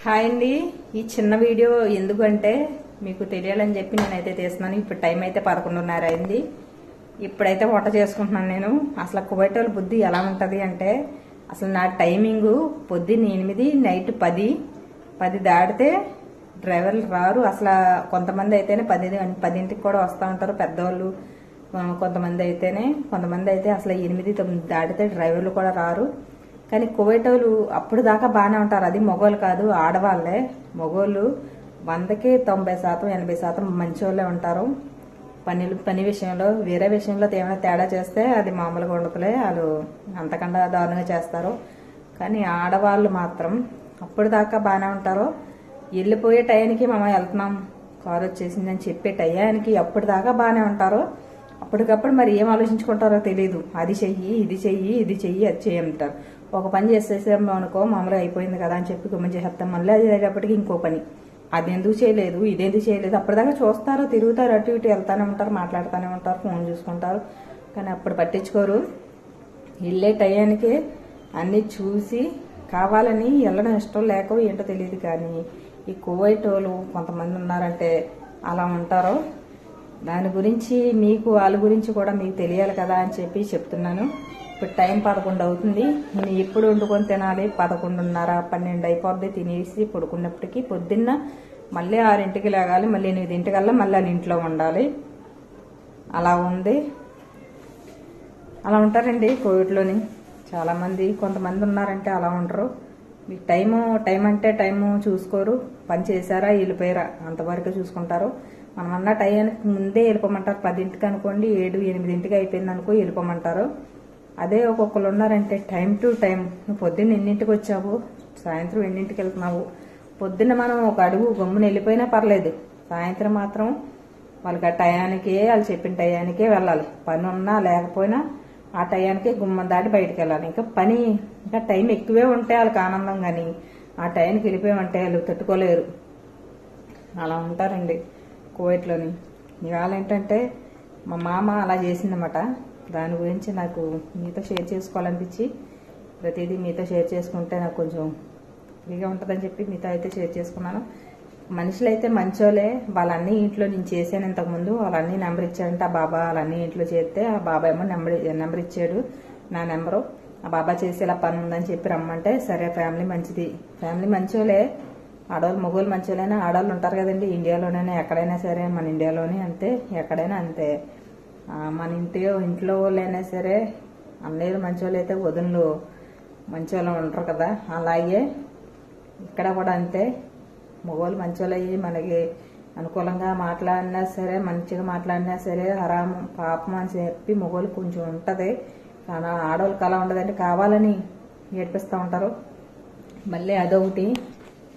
Hi అండి. ఈ చిన్న వీడియో ఎందుకంటే మీకు తెలియాలని చెప్పి నేనైతే తీస్తున్నాను. ఇప్పుడు టైం అయితే 11:30 అయింది. ఇప్పుడైతే వంట చేసుకుంటున్నాను నేను. అసలు కువైట్ వాళ్ళ బుద్ధి ఎలా ఉంటుంది అంటే, అసలు నా టైమింగు పొద్దున్న 8, నైట్ 10 దాటితే డ్రైవర్లు రారు. అసలు కొంతమంది అయితేనే 10ంటికి కూడా వస్తూ ఉంటారు పెద్దవాళ్ళు. కొంతమంది అయితే అసలు 8, 9 దాటితే డ్రైవర్లు కూడా రారు. కానీ కువైట్ వాళ్ళు అప్పుడు దాకా బాగానే ఉంటారు. అది మగవాళ్ళు కాదు, ఆడవాళ్లే. మగవాళ్ళు 100కి 90%, 80% మంచివాళ్ళే ఉంటారు. పని విషయంలో, వేరే విషయంలో ఏమైనా తేడా చేస్తే అది మామూలుగా ఉండదులే, వాళ్ళు అంతకన్నా దారుణంగా చేస్తారు. కానీ ఆడవాళ్ళు మాత్రం అప్పుడు దాకా బాగానే ఉంటారు. వెళ్ళిపోయే టయానికి మేము వెళ్తున్నాం, కారు వచ్చేసిందని చెప్పే టయానికి అప్పుడు దాకా బాగానే ఉంటారు. అప్పటికప్పుడు మరి ఏం ఆలోచించుకుంటారో తెలియదు. అది చెయ్యి, ఇది చెయ్యి, ఇది చెయ్యి, అది చెయ్యంటారు. ఒక పని చేసేసాం అనుకో, మామూలుగా అయిపోయింది కదా అని చెప్పి గుమ్మని చేసేస్తాం. మళ్ళీ అది అయ్యేటప్పటికి ఇంకో పని, అది ఎందుకు చేయలేదు, ఇదేందుకు చేయలేదు. అప్పటిదాకా చూస్తారు, తిరుగుతారు, అటు ఇటు వెళ్తానే ఉంటారు, మాట్లాడుతూనే ఉంటారు, ఫోన్ చూసుకుంటారు. కానీ అప్పుడు పట్టించుకోరు. వెళ్ళే టయానికి అన్నీ చూసి కావాలని వెళ్ళడం ఇష్టం లేక ఏంటో తెలియదు. కానీ ఈ కువైట్ వాళ్ళు కొంతమంది ఉన్నారంటే అలా ఉంటారు. దాని గురించి మీకు, వాళ్ళ గురించి కూడా మీకు తెలియాలి కదా అని చెప్పి చెప్తున్నాను. ఇప్పుడు టైం 11 అవుతుంది. నేను ఎప్పుడు వండుకొని తినాలి? 11:30, 12 అయిపోద్ది తినేసి పడుకున్నప్పటికీ. పొద్దున్న మళ్ళీ 6ంటికి లేగాలి, మళ్ళీ 8ంటికల్లా మళ్ళీ వాళ్ళ ఇంట్లో ఉండాలి. అలా ఉంది. అలా ఉంటారండి కోవిడ్లోని చాలామంది. కొంతమంది ఉన్నారంటే అలా ఉండరు. మీకు టైం అంటే టైము చూసుకోరు. పని చేశారా, వెళ్ళిపోయారా అంతవరకు చూసుకుంటారు. మనమన్నా టైంకి ముందే వెళ్ళిపోమంటారు. 10ంటికి అనుకోండి, 7, 8ంటికి అయిపోయింది అనుకో వెళ్ళిపోమంటారు. అదే ఒక్కొక్కరు ఉన్నారంటే టైం టు టైం. నువ్వు పొద్దున్న ఎన్నింటికి వచ్చావు, సాయంత్రం ఎన్నింటికి వెళ్తున్నావు. పొద్దున్న మనం ఒక అడుగు గమ్మున వెళ్ళిపోయినా పర్లేదు, సాయంత్రం మాత్రం వాళ్ళకి ఆ టయానికే, వాళ్ళు చెప్పిన టయానికే వెళ్ళాలి. పని ఉన్నా లేకపోయినా ఆ టయానికే గుమ్మం దాటి బయటకు వెళ్ళాలి. ఇంకా టైం ఎక్కువే ఉంటే వాళ్ళకి ఆనందం. కానీ ఆ టయానికి వెళ్ళిపోయామంటే వాళ్ళు తట్టుకోలేరు. అలా ఉంటారండి కువైట్లోని. ఇవాళ ఏంటంటే మా మామ అలా చేసిందన్నమాట. దాని గురించి నాకు మీతో షేర్ చేసుకోవాలనిపించి, ప్రతిదీ మీతో షేర్ చేసుకుంటే నాకు కొంచెం ఫ్రీగా ఉంటుందని చెప్పి మీతో అయితే షేర్ చేసుకున్నాను. మనుషులు అయితే మంచోలే. వాళ్ళన్నీ ఇంట్లో నేను చేశాను ఇంతకుముందు. వాళ్ళన్నీ నెంబర్ ఇచ్చాడంటే ఆ బాబా వాళ్ళన్నీ ఇంట్లో చేస్తే, ఆ బాబా ఏమో నెంబర్ ఇచ్చాడు, నా నెంబరు. ఆ బాబా చేసి ఇలా పని ఉందని చెప్పి రమ్మంటే సరే, ఫ్యామిలీ మంచిది, ఫ్యామిలీ మంచోలే. ఆడవాళ్ళు మగవాళ్ళు మంచోళ్ళైనా ఆడవాళ్ళు ఉంటారు కదండి, ఇండియాలోనైనా ఎక్కడైనా సరే. మన ఇండియాలోనే అంతే, ఎక్కడైనా అంతే. మన ఇంట్లో వాళ్ళైనా సరే అన్నయ్యలు మంచోళ్ళు అయితే వదినలు మంచోళ్ళు ఉంటారు కదా, అలాగే ఇక్కడ కూడా అంతే. మగవాళ్ళు మంచోళ్ళు అయ్యి మనకి అనుకూలంగా మాట్లాడినా సరే, మంచిగా మాట్లాడినా సరే హరాము పాపం అని చెప్పి మగవాళ్ళు కొంచెం ఉంటుంది. కానీ ఆడవాళ్ళకి అలా ఉండదంటే కావాలని ఏడిపిస్తూ ఉంటారు. మళ్ళీ అదొకటి,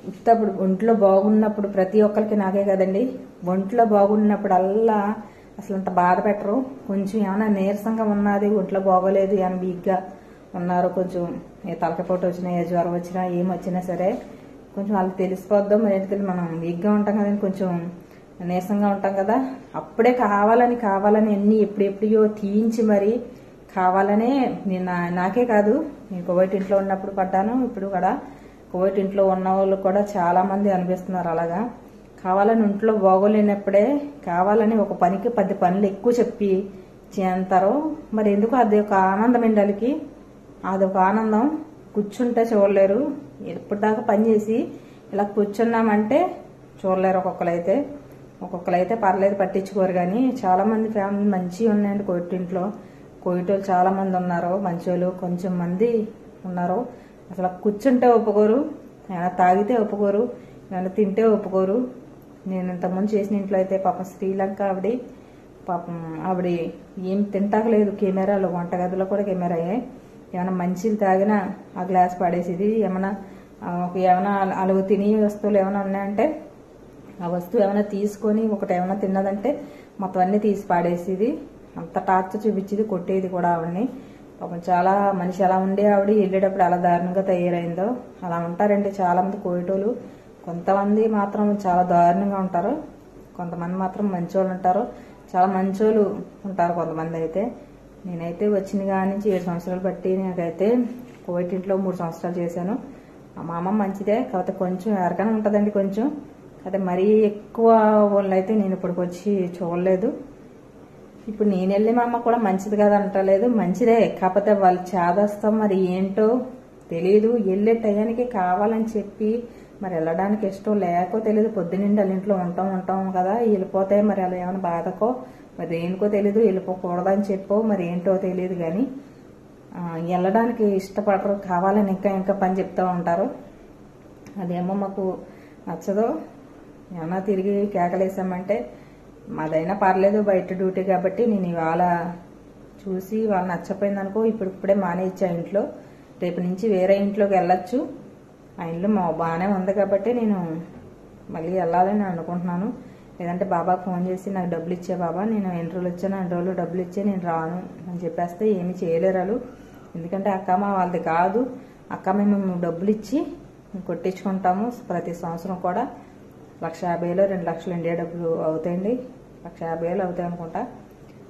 ఇప్పుడు ఒంట్లో బాగున్నప్పుడు ప్రతి ఒక్కరికి, నాకే కదండి, ఒంట్లో బాగున్నప్పుడల్లా అసలు అంత బాధ పెట్టరు. కొంచెం ఏమైనా నీరసంగా ఉన్నది, ఒంట్లో బాగోలేదు, ఏమైనా వీక్గా ఉన్నారు, కొంచెం తలకపోటు వచ్చినా, ఏ జ్వరం వచ్చినా, ఏమొచ్చినా సరే కొంచెం వాళ్ళకి తెలిసిపోద్దాం. మరి ఎందుకంటే మనం వీక్గా ఉంటాం కదండి, కొంచెం నీరసంగా ఉంటాం కదా, అప్పుడే కావాలని అన్నీ ఎప్పుడెప్పుడో తీయించి మరి కావాలనే. నాకే కాదు, నేను కువైట్ ఇంట్లో ఉన్నప్పుడు పడ్డాను, ఇప్పుడు కూడా కువైట్ ఇంట్లో ఉన్న వాళ్ళు కూడా చాలా మంది అనిపిస్తున్నారు అలాగా. కావాలని ఇంట్లో బాగోలేనప్పుడే కావాలని ఒక పనికి 10 పనులు ఎక్కువ చెప్పి చేస్తారు. మరి ఎందుకు? అది ఒక ఆనందం అండి వాళ్ళకి, అదొక ఆనందం. కూర్చుంటే చూడలేరు. ఎప్పటిదాకా పని చేసి ఇలా కూర్చున్నామంటే చూడలేరు. ఒక్కొక్కరైతే పర్లేదు, పట్టించుకోరు. కానీ చాలా మంది ఫ్యామిలీ మంచిగా ఉన్నాయండి కోవిట్ ఇంట్లో. కోవిట్ వాళ్ళు చాలా మంది ఉన్నారు మంచోళ్ళు, కొంచెం మంది ఉన్నారు అసలు కూర్చుంటే ఒప్పుకోరు, ఏమైనా తాగితే ఒప్పుకోరు, ఏమైనా తింటే ఒప్పుకోరు. నేను ఇంతకుముందు చేసిన ఇంట్లో అయితే పాపం శ్రీలంక ఆవిడ ఏం తింటాకలేదు. కెమెరాలో, వంటగదిలో కూడా కెమెరాయే. ఏమైనా మంచిలు తాగినా ఆ గ్లాస్ పడేసేది. ఏమైనా అలుగు తిని వస్తువులు ఏమైనా ఉన్నాయంటే ఆ వస్తువు ఏమైనా తీసుకొని ఒకటి ఏమైనా తిన్నదంటే మొత్తం అన్నీ తీసి పాడేసేది. అంత టార్చర్ చూపించేది, కొట్టేది కూడా ఆవిడని. పాపం చాలా మనిషి అలా ఉండే ఆవిడ వెళ్ళేటప్పుడు అలా దారుణంగా తయారైందో. అలా ఉంటారండి చాలా మంది కోవిటోళ్ళు. కొంతమంది మాత్రం చాలా దారుణంగా ఉంటారు, కొంతమంది మాత్రం మంచోళ్ళు ఉంటారు. చాలా మంచోళ్ళు ఉంటారు కొంతమంది అయితే. నేనైతే వచ్చిన కాడి నుంచి 7 సంవత్సరాలు బట్టి నాకైతే కువైట్ ఇంట్లో 3 సంవత్సరాలు చేశాను. మా అమ్మ మంచిదే, కాకపోతే కొంచెం ఎవరికైనా ఉంటుందండి కొంచెం. అదే మరీ ఎక్కువ వాళ్ళు అయితే నేను ఇప్పటికి వచ్చి చూడలేదు. ఇప్పుడు నేను వెళ్ళి మా అమ్మ కూడా మంచిది కదా అంటలేదు, మంచిదే. కాకపోతే వాళ్ళు చేదస్తాం మరి ఏంటో తెలియదు. వెళ్ళే టయానికి కావాలని చెప్పి మరి వెళ్ళడానికి ఇష్టం లేకో తెలియదు. పొద్దునిండి వాళ్ళ ఇంట్లో ఉంటాం కదా, వెళ్ళిపోతే మరి అలా ఏమైనా బాధకో మరి దేనికో తెలీదు, వెళ్ళిపోకూడదని చెప్పో మరి ఏంటో తెలియదు. కానీ వెళ్ళడానికి ఇష్టపడరు, కావాలని ఇంకా పని చెప్తూ ఉంటారు. అదేమో మాకు నచ్చదు. ఏమన్నా తిరిగి కేకలేసామంటే మాదైనా పర్లేదు, బయట డ్యూటీ కాబట్టి నేను ఇవాళ చూసి వాళ్ళు నచ్చపోయింది అనుకో ఇప్పుడే మానేచ్చా ఇంట్లో. రేపు నుంచి వేరే ఇంట్లోకి వెళ్ళొచ్చు. ఆ ఇంట్లో మా బాగానే ఉంది కాబట్టి నేను మళ్ళీ వెళ్ళాలని అనుకుంటున్నాను. లేదంటే బాబాకు ఫోన్ చేసి నాకు డబ్బులు ఇచ్చే బాబా, నేను ఎన్ని రోజులు వచ్చాను అన్ని రోజులు డబ్బులు ఇచ్చే నేను రాను అని చెప్పేస్తే ఏమీ చేయలేరు. ఎందుకంటే అక్కమ్మ వాళ్ళది కాదు. అక్కమ్మ మేము డబ్బులు ఇచ్చి కొట్టించుకుంటాము. ప్రతి సంవత్సరం కూడా 1,50,000 2 లక్షలు ఇండియా డబ్బులు అవుతాయండి. 1,50,000 అవుతాయి అనుకుంటా.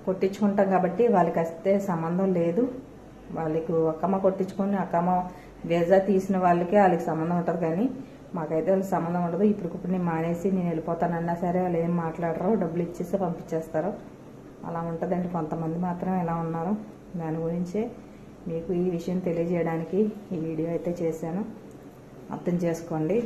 కొట్టించుకుంటాం కాబట్టి వాళ్ళకి వస్తే సంబంధం లేదు. వాళ్ళకి అక్కమ్మ కొట్టించుకొని అక్కమ్మ వీజా తీసిన వాళ్ళకి వాళ్ళకి సంబంధం ఉంటుంది. కానీ మాకైతే వాళ్ళకి సంబంధం ఉండదు. ఇప్పుడు నేను మానేసి నేను వెళ్ళిపోతానన్నా సరే వాళ్ళు ఏం మాట్లాడరు, డబ్బులు ఇచ్చేసి పంపించేస్తారు. అలా ఉంటుందండి. కొంతమంది మాత్రం ఎలా ఉన్నారు. దాని గురించే మీకు ఈ విషయం తెలియజేయడానికి ఈ వీడియో అయితే చేశాను. అర్థం చేసుకోండి.